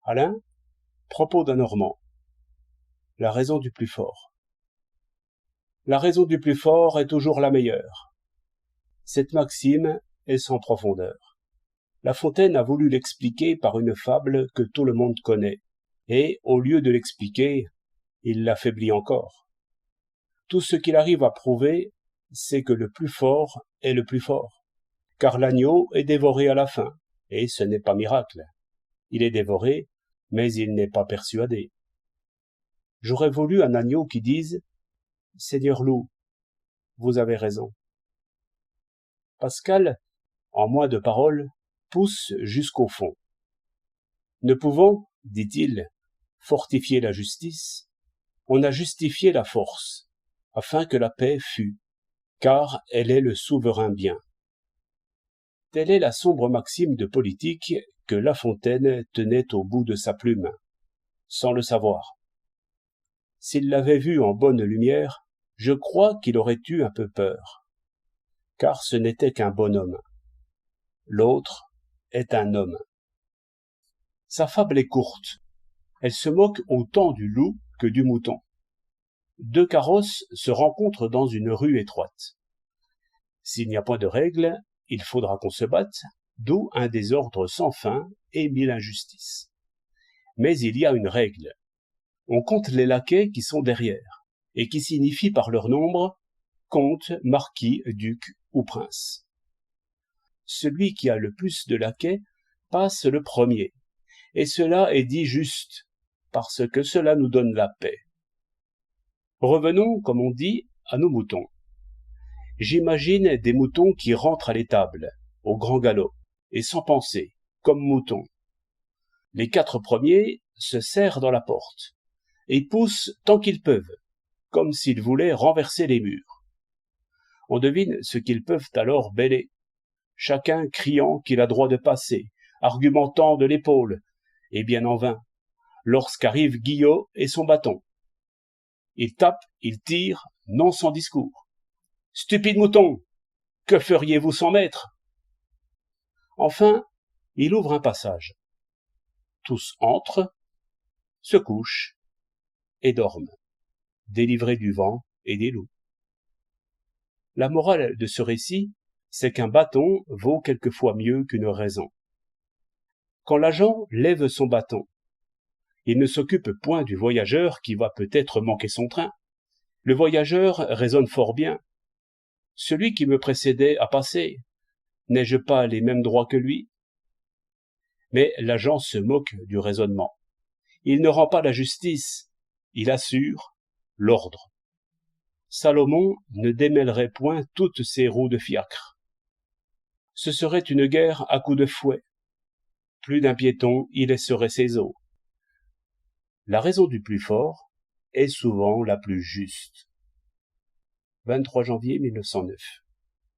Alain, propos d'un Normand. La raison du plus fort. La raison du plus fort est toujours la meilleure. Cette maxime est sans profondeur. La Fontaine a voulu l'expliquer par une fable que tout le monde connaît, et, au lieu de l'expliquer, il l'affaiblit encore. Tout ce qu'il arrive à prouver, c'est que le plus fort est le plus fort, car l'agneau est dévoré à la fin, et ce n'est pas miracle. Il est dévoré, mais il n'est pas persuadé. J'aurais voulu un agneau qui dise « Seigneur loup, vous avez raison ». Pascal, en moins de paroles, pousse jusqu'au fond. Ne pouvant, dit-il, fortifier la justice, on a justifié la force, afin que la paix fût, car elle est le souverain bien. Telle est la sombre maxime de politique que La Fontaine tenait au bout de sa plume, sans le savoir. S'il l'avait vue en bonne lumière, je crois qu'il aurait eu un peu peur, car ce n'était qu'un bonhomme. L'autre est un homme. Sa fable est courte. Elle se moque autant du loup que du mouton. Deux carrosses se rencontrent dans une rue étroite. S'il n'y a point de règle, il faudra qu'on se batte, d'où un désordre sans fin et mille injustices. Mais il y a une règle. On compte les laquais qui sont derrière, et qui signifient par leur nombre comte, marquis, duc ou prince. Celui qui a le plus de laquais passe le premier, et cela est dit juste, parce que cela nous donne la paix. Revenons, comme on dit, à nos moutons. J'imagine des moutons qui rentrent à l'étable, au grand galop, et sans penser, comme moutons. Les 4 premiers se serrent dans la porte, et poussent tant qu'ils peuvent, comme s'ils voulaient renverser les murs. On devine ce qu'ils peuvent alors bêler, chacun criant qu'il a droit de passer, argumentant de l'épaule, et bien en vain, lorsqu'arrive Guillot et son bâton. Il tape, il tire, non sans discours. « Stupide mouton, que feriez-vous sans maître ?» Enfin, il ouvre un passage. Tous entrent, se couchent et dorment, délivrés du vent et des loups. La morale de ce récit, c'est qu'un bâton vaut quelquefois mieux qu'une raison. Quand l'agent lève son bâton, il ne s'occupe point du voyageur qui va peut-être manquer son train. Le voyageur raisonne fort bien. Celui qui me précédait a passé. N'ai-je pas les mêmes droits que lui? Mais l'agent se moque du raisonnement. Il ne rend pas la justice, il assure l'ordre. Salomon ne démêlerait point toutes ses roues de fiacre. Ce serait une guerre à coups de fouet. Plus d'un piéton y laisserait ses os. La raison du plus fort est souvent la plus juste. 23 janvier 1909.